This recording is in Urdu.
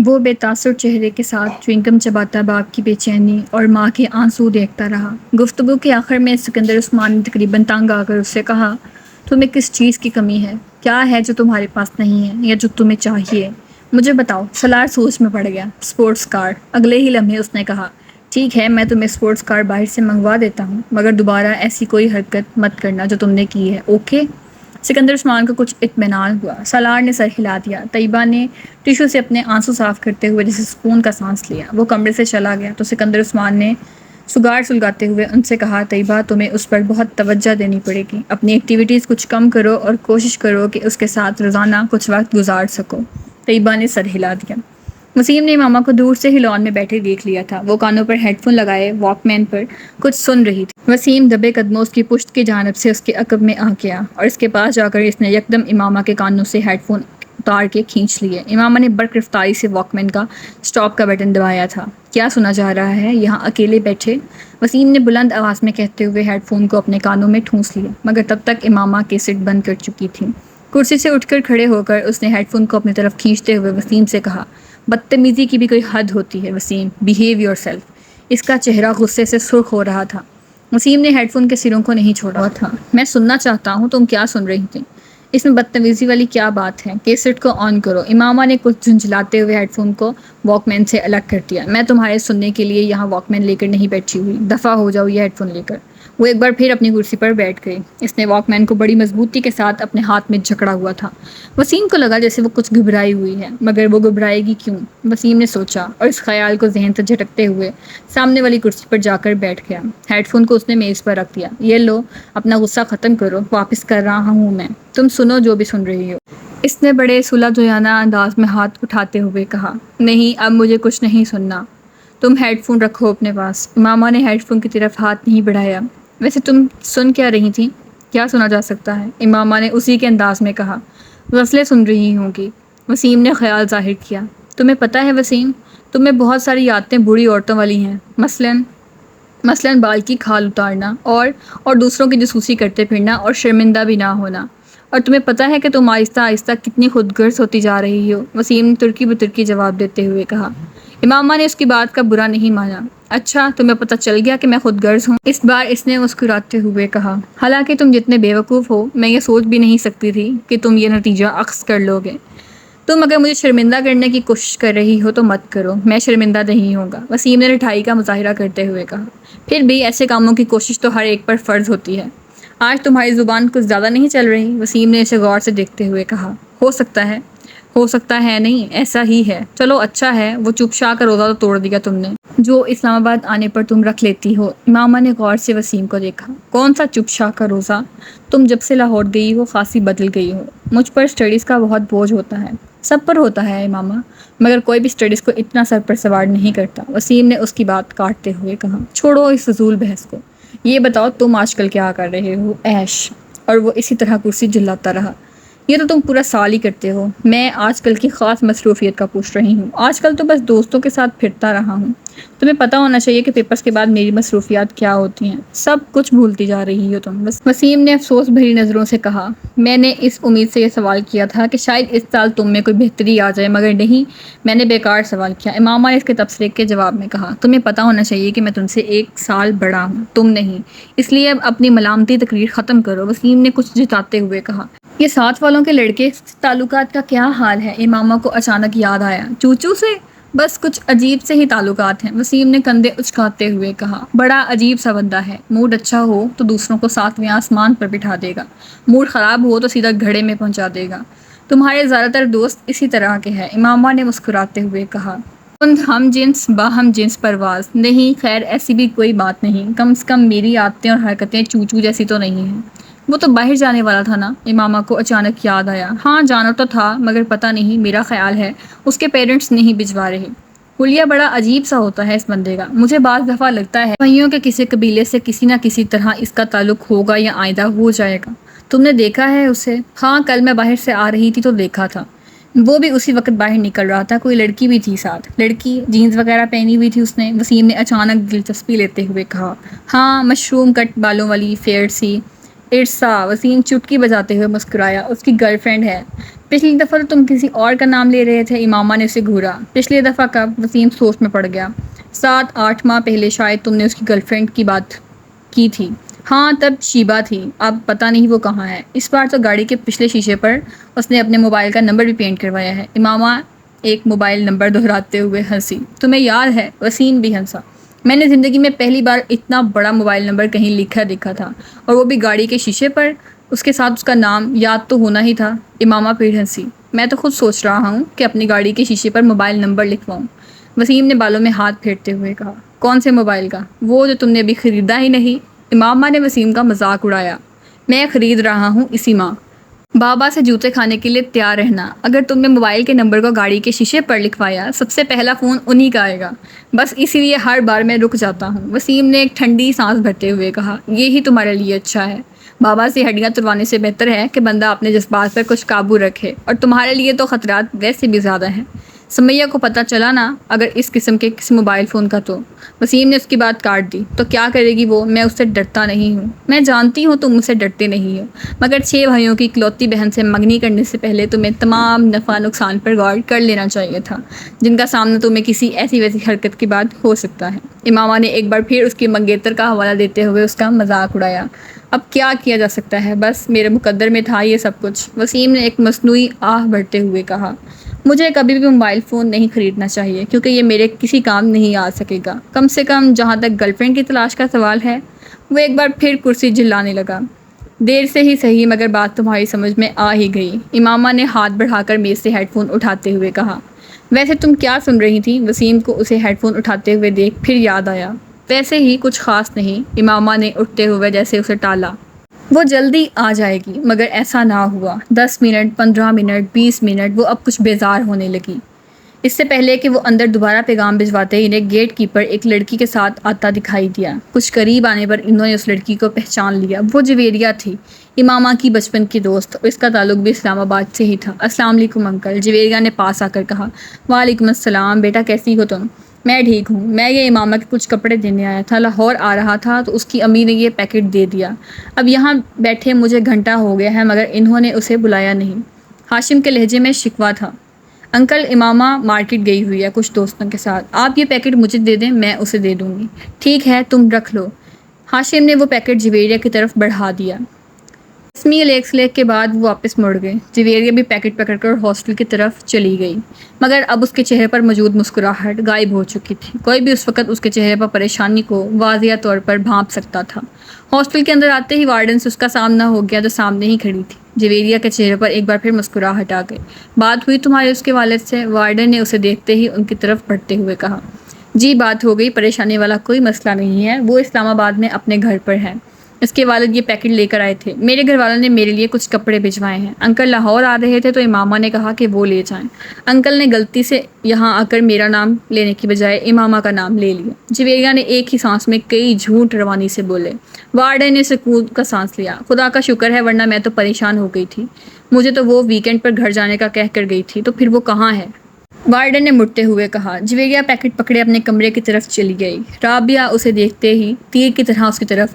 وہ بے تاثر چہرے کے ساتھ چوئنگم چباتا باپ کی بے چینی اور ماں کے آنسو دیکھتا رہا۔ گفتگو کے آخر میں سکندر عثمان نے تقریباً تنگ آ کر اس سے کہا، تمہیں کس چیز کی کمی ہے؟ کیا ہے جو تمہارے پاس نہیں ہے یا جو تمہیں چاہیے؟ مجھے بتاؤ۔ سالار سوچ میں پڑ گیا۔ Sports car. اگلے ہی لمحے اس نے کہا، ٹھیک ہے، میں تمہیں اسپورٹس کار باہر سے منگوا دیتا ہوں، مگر دوبارہ ایسی کوئی حرکت مت کرنا جو تم نے کی ہے، اوکے؟ سکندر عثمان کو کچھ اطمینان ہوا۔ سالار نے سر ہلا دیا۔ طیبہ نے ٹیشو سے اپنے آنسو صاف کرتے ہوئے جیسے سکون کا سانس لیا۔ وہ کمرے سے چلا گیا تو سکندر عثمان نے سگار سلگاتے ہوئے ان سے کہا، طیبہ، تمہیں اس پر بہت توجہ دینی پڑے گی۔ اپنی ایکٹیویٹیز کچھ کم کرو اور کوشش کرو کہ اس کے ساتھ روزانہ کچھ وقت گزار سکو۔ طیبہ نے سر ہلا دیا۔ وسیم نے ماما کو دور سے ہی لان میں بیٹھے دیکھ لیا تھا۔ وہ کانوں پر ہیڈ فون لگائے واک مین پر کچھ سن رہی تھی۔ وسیم دبے قدموں اس کی پشت کی جانب سے اس کے عقب میں آ گیا اور اس کے پاس جا کر اس نے یکدم امامہ کے کانوں سے ہیڈ فون اتار کے کھینچ لیے۔ امامہ نے برق رفتاری سے واک مین کا سٹاپ کا بٹن دبایا تھا۔ کیا سنا جا رہا ہے یہاں اکیلے بیٹھے؟ وسیم نے بلند آواز میں کہتے ہوئے ہیڈ فون کو اپنے کانوں میں ٹھونس لیا، مگر تب تک امامہ کیسٹ بند کر چکی تھی۔ کرسی سے اٹھ کر کھڑے ہو کر اس نے ہیڈ فون کو اپنی طرف کھینچتے ہوئے وسیم سے کہا، بدتمیزی کی بھی کوئی حد ہوتی ہے وسیم، بیہیو یور سیلف۔ اس کا چہرہ غصے سے سرخ ہو رہا تھا۔ وسیم نے ہیڈ فون کے سروں کو نہیں چھوڑا تھا۔ میں سننا چاہتا ہوں تم کیا سن رہی تھی؟ اس میں بدتمیزی والی کیا بات ہے؟ کیسٹ کو آن کرو۔ امامہ نے کچھ جھنجھلاتے ہوئے ہیڈ فون کو واک مین سے الگ کر دیا۔ میں تمہارے سننے کے لیے یہاں واک مین لے کر نہیں بیٹھی ہوئی، دفعہ ہو جاؤ یہ ہیڈ فون لے کر۔ وہ ایک بار پھر اپنی کرسی پر بیٹھ گئی۔ اس نے واک مین کو بڑی مضبوطی کے ساتھ اپنے ہاتھ میں جکڑا ہوا تھا۔ وسیم کو لگا جیسے وہ کچھ گھبرائی ہوئی ہے، مگر وہ گھبرائے گی کیوں؟ وسیم نے سوچا اور اس خیال کو ذہن سے جھٹکتے ہوئے سامنے والی کرسی پر جا کر بیٹھ گیا۔ ہیڈ فون کو اس نے میز پر رکھ دیا۔ یہ لو، اپنا غصہ ختم کرو، واپس کر رہا ہوں میں، تم سنو جو بھی سن رہی ہو۔ اس نے بڑے صلح جویانہ انداز میں ہاتھ اٹھاتے ہوئے کہا، نہیں، اب مجھے کچھ نہیں سننا، تم ہیڈ فون رکھو اپنے پاس۔ امامہ نے ہیڈ فون کی طرف ہاتھ نہیں بڑھایا۔ ویسے تم سن کیا رہی تھی؟ کیا سنا جا سکتا ہے؟ امامہ نے اسی کے انداز میں کہا، غزلیں سن رہی ہوں گی۔ وسیم نے خیال ظاہر کیا، تمہیں پتہ ہے وسیم، تم میں بہت ساری عادتیں بوڑھی عورتوں والی ہیں، مثلاً بال کی کھال اتارنا اور دوسروں کی جاسوسی کرتے پھرنا اور شرمندہ بھی نہ ہونا۔ اور تمہیں پتہ ہے کہ تم آہستہ آہستہ کتنی خود غرض ہوتی جا رہی ہو، وسیم نے ترکی بترکی جواب دیتے ہوئے کہا۔ امامہ نے اس کی بات کا برا نہیں مانا۔ اچھا، تمہیں پتہ چل گیا کہ میں خود غرض ہوں؟ اس بار اس نے مسکراتے ہوئے کہا، حالانکہ تم جتنے بے وقوف ہو، میں یہ سوچ بھی نہیں سکتی تھی کہ تم یہ نتیجہ اخذ کر لو گے۔ تم اگر مجھے شرمندہ کرنے کی کوشش کر رہی ہو تو مت کرو، میں شرمندہ نہیں ہوگا، وسیم نے رٹھائی کا مظاہرہ کرتے ہوئے کہا۔ پھر بھی ایسے کاموں کی کوشش تو ہر ایک پر فرض ہوتی ہے۔ آج تمہاری زبان کچھ زیادہ نہیں چل رہی، وسیم نے اسے غور سے دیکھتے ہوئے کہا۔ ہو سکتا ہے نہیں، ایسا ہی ہے۔ چلو اچھا ہے، وہ چپشا کا روزہ تو توڑ دیا تم نے، جو اسلام آباد آنے پر تم رکھ لیتی ہو۔ امامہ نے غور سے وسیم کو دیکھا۔ کون سا چپشا کا روزہ؟ تم جب سے لاہور گئی ہو خاصی بدل گئی ہو۔ مجھ پر اسٹڈیز کا بہت بوجھ ہوتا ہے۔ سب پر ہوتا ہے امامہ، مگر کوئی بھی اسٹڈیز کو اتنا سر پر سوار نہیں کرتا، وسیم نے اس کی بات کاٹتے ہوئے کہا۔ چھوڑو اس فضول بحث کو، یہ بتاؤ تم آج کل کیا کر رہے ہو؟ ایش۔ اور وہ اسی طرح کرسی جھلاتا رہا۔ یہ تو تم پورا سال ہی کرتے ہو۔ میں آج کل کی خاص مصروفیت کا پوچھ رہی ہوں۔ آج کل تو بس دوستوں کے ساتھ پھرتا رہا ہوں۔ تمہیں پتہ ہونا چاہیے کہ پیپرز کے بعد میری مصروفیات کیا ہوتی ہیں۔ سب کچھ بھولتی جا رہی ہو تم۔ وسیم نے افسوس بھری نظروں سے کہا، میں نے اس امید سے یہ سوال کیا تھا کہ شاید اس سال تم میں کوئی بہتری آ جائے، مگر نہیں، میں نے بیکار سوال کیا۔ امامہ نے اس کے تبصرے کے جواب میں کہا، تمہیں پتہ ہونا چاہیے کہ میں تم سے 1 سال بڑا ہوں، تم نہیں، اس لیے اب اپنی ملامتی تقریر ختم کرو، وسیم نے کچھ جتاتے ہوئے کہا۔ یہ ساتھ والوں کے لڑکے تعلقات کا کیا حال ہے؟ امامہ کو اچانک یاد آیا۔ چوچو سے؟ بس کچھ عجیب سے ہی تعلقات ہیں، وسیم نے کندھے اچکاتے ہوئے کہا۔ بڑا عجیب سا بندہ ہے، موڈ اچھا ہو تو دوسروں کو 7ویں آسمان پر بٹھا دے گا، موڈ خراب ہو تو سیدھا گھڑے میں پہنچا دے گا۔ تمہارے زیادہ تر دوست اسی طرح کے ہیں، امامہ نے مسکراتے ہوئے کہا۔ ہم جنس باہم جنس پرواز؟ نہیں، خیر ایسی بھی کوئی بات نہیں، کم سے کم میری عادتیں اور حرکتیں چوچو جیسی تو نہیں ہیں۔ وہ تو باہر جانے والا تھا نا؟ امامہ کو اچانک یاد آیا۔ ہاں جانا تو تھا، مگر پتہ نہیں، میرا خیال ہے اس کے پیرنٹس نہیں بھجوا رہے۔ حلیہ بڑا عجیب سا ہوتا ہے اس بندے کا، مجھے بعض دفعہ لگتا ہے بھائیوں کے کسی قبیلے سے کسی نہ کسی طرح اس کا تعلق ہوگا یا آئندہ ہو جائے گا۔ تم نے دیکھا ہے اسے؟ ہاں، کل میں باہر سے آ رہی تھی تو دیکھا تھا، وہ بھی اسی وقت باہر نکل رہا تھا، کوئی لڑکی بھی تھی ساتھ۔ لڑکی؟ جینز وغیرہ پہنی ہوئی تھی اس نے، وسیم نے اچانک دلچسپی لیتے ہوئے کہا۔ ہاں، مشروم کٹ بالوں والی، فیئر سی، ارسا، وسیم چٹکی بجاتے ہوئے مسکرایا، اس کی گرل فرینڈ ہے۔ پچھلی دفعہ تو تم کسی اور کا نام لے رہے تھے، امامہ نے اسے گھورا۔ پچھلی دفعہ کب؟ وسیم سوچ میں پڑ گیا۔ 7-8 ماہ پہلے شاید تم نے اس کی گرل فرینڈ کی بات کی تھی۔ ہاں تب شیبہ تھی، اب پتہ نہیں وہ کہاں ہے۔ اس بار تو گاڑی کے پچھلے شیشے پر اس نے اپنے موبائل کا نمبر بھی پینٹ کروایا ہے۔ امامہ ایک موبائل نمبر دہراتے ہوئے ہنسی۔ تمہیں یاد ہے؟ وسیم بھی ہنسا۔ میں نے زندگی میں پہلی بار اتنا بڑا موبائل نمبر کہیں لکھا دیکھا تھا، اور وہ بھی گاڑی کے شیشے پر، اس کے ساتھ اس کا نام یاد تو ہونا ہی تھا۔ امامہ پھر ہنسی۔ میں تو خود سوچ رہا ہوں کہ اپنی گاڑی کے شیشے پر موبائل نمبر لکھواؤں۔ وسیم نے بالوں میں ہاتھ پھیرتے ہوئے کہا۔ کون سے موبائل کا؟ وہ جو تم نے ابھی خریدا ہی نہیں۔ امامہ نے وسیم کا مذاق اڑایا۔ میں خرید رہا ہوں اسی ماہ۔ بابا سے جوتے کھانے کے لیے تیار رہنا۔ اگر تم نے موبائل کے نمبر کو گاڑی کے شیشے پر لکھوایا، سب سے پہلا فون انہی کا آئے گا۔ بس اسی لیے ہر بار میں رک جاتا ہوں۔ وسیم نے ایک ٹھنڈی سانس بھرتے ہوئے کہا۔ یہی تمہارے لیے اچھا ہے۔ بابا سے ہڈیاں تڑوانے سے بہتر ہے کہ بندہ اپنے جذبات پر کچھ قابو رکھے، اور تمہارے لیے تو خطرات ویسے بھی زیادہ ہیں۔ سمیہ کو پتہ چلا نا اگر اس قسم کے کسی موبائل فون کا تو؟ وسیم نے اس کی بات کاٹ دی۔ تو کیا کرے گی وہ؟ میں اس سے ڈرتا نہیں ہوں۔ میں جانتی ہوں تم مجھ سے ڈرتے نہیں ہو، مگر 6 بھائیوں کی اکلوتی بہن سے منگنی کرنے سے پہلے تمہیں تمام نفع نقصان پر غور کر لینا چاہیے تھا، جن کا سامنا تمہیں کسی ایسی ویسی حرکت کے بعد ہو سکتا ہے۔ امامہ نے ایک بار پھر اس کی منگیتر کا حوالہ دیتے ہوئے اس کا مذاق اڑایا۔ اب کیا کیا جا سکتا ہے، بس میرے مقدر میں تھا یہ سب کچھ۔ وسیم نے ایک مصنوعی آہ بھرتے ہوئے کہا۔ مجھے کبھی بھی موبائل فون نہیں خریدنا چاہیے، کیونکہ یہ میرے کسی کام نہیں آ سکے گا، کم سے کم جہاں تک گرل فرینڈ کی تلاش کا سوال ہے۔ وہ ایک بار پھر کرسی جھلانے لگا۔ دیر سے ہی صحیح، مگر بات تمہاری سمجھ میں آ ہی گئی۔ امامہ نے ہاتھ بڑھا کر میز سے ہیڈ فون اٹھاتے ہوئے کہا۔ ویسے تم کیا سن رہی تھی؟ وسیم کو اسے ہیڈ فون اٹھاتے ہوئے دیکھ پھر یاد آیا۔ ویسے ہی کچھ خاص نہیں، امامہ نے اٹھتے ہوئے جیسے اسے ٹالا۔ وہ جلدی آ جائے گی، مگر ایسا نہ ہوا۔ 10 منٹ، 15 منٹ، 20 منٹ، وہ اب کچھ بیزار ہونے لگی۔ اس سے پہلے کہ وہ اندر دوبارہ پیغام بھجواتے، انہیں گیٹ کیپر ایک لڑکی کے ساتھ آتا دکھائی دیا۔ کچھ قریب آنے پر انہوں نے اس لڑکی کو پہچان لیا۔ وہ جویریہ تھی، امامہ کی بچپن کی دوست، اور اس کا تعلق بھی اسلام آباد سے ہی تھا۔ السلام علیکم انکل، جویریہ نے پاس آ کر کہا۔ وعلیکم السلام بیٹا، کیسی ہو تم؟ میں ٹھیک ہوں۔ میں یہ امامہ کے کچھ کپڑے دینے آیا تھا، لاہور آ رہا تھا تو اس کی امی نے یہ پیکٹ دے دیا۔ اب یہاں بیٹھے مجھے گھنٹہ ہو گیا ہے، مگر انہوں نے اسے بلایا نہیں۔ ہاشم کے لہجے میں شکوہ تھا۔ انکل، امامہ مارکیٹ گئی ہوئی ہے کچھ دوستوں کے ساتھ، آپ یہ پیکٹ مجھے دے دیں، میں اسے دے دوں گی۔ ٹھیک ہے، تم رکھ لو۔ ہاشم نے وہ پیکٹ جویریہ کی طرف بڑھا دیا۔ رسمی لیک کے بعد وہ واپس مڑ گئے۔ جویریہ بھی پیکٹ پکڑ کر ہاسٹل کی طرف چلی گئی، مگر اب اس کے چہرے پر موجود مسکراہٹ غائب ہو چکی تھی۔ کوئی بھی اس وقت اس کے چہرے پر پریشانی کو واضح طور پر بھانپ سکتا تھا۔ ہاسٹل کے اندر آتے ہی وارڈن سے اس کا سامنا ہو گیا، جو سامنے ہی کھڑی تھی۔ جویریہ کے چہرے پر ایک بار پھر مسکراہٹ آ گئی۔ بات ہوئی تمہاری اس کے والد سے؟ وارڈن نے اسے دیکھتے ہی ان کی طرف بڑھتے ہوئے کہا۔ جی بات ہو گئی، پریشانی والا کوئی مسئلہ نہیں ہے، وہ اسلام آباد میں اپنے گھر پر ہے۔ اس کے والد یہ پیکٹ لے کر آئے تھے، میرے گھر والوں نے میرے لیے کچھ کپڑے بھجوائے ہیں۔ انکل لاہور آ رہے تھے تو امامہ نے کہا کہ وہ لے جائیں۔ انکل نے غلطی سے یہاں آ کر میرا نام لینے کی بجائے امامہ کا نام لے لیا۔ جویریہ نے ایک ہی سانس میں کئی جھوٹ روانی سے بولے۔ وارڈن نے سکون کا سانس لیا۔ خدا کا شکر ہے، ورنہ میں تو پریشان ہو گئی تھی۔ مجھے تو وہ ویکینڈ پر گھر جانے کا کہہ کر گئی تھی، تو پھر وہ کہاں ہے؟ وارڈن نے مڑتے ہوئے کہا۔ جویریہ پیکٹ پکڑے اپنے کمرے کی طرف چلی گئی۔ رابعہ اسے دیکھتے ہی تیر کی طرح اس کی طرف آئی۔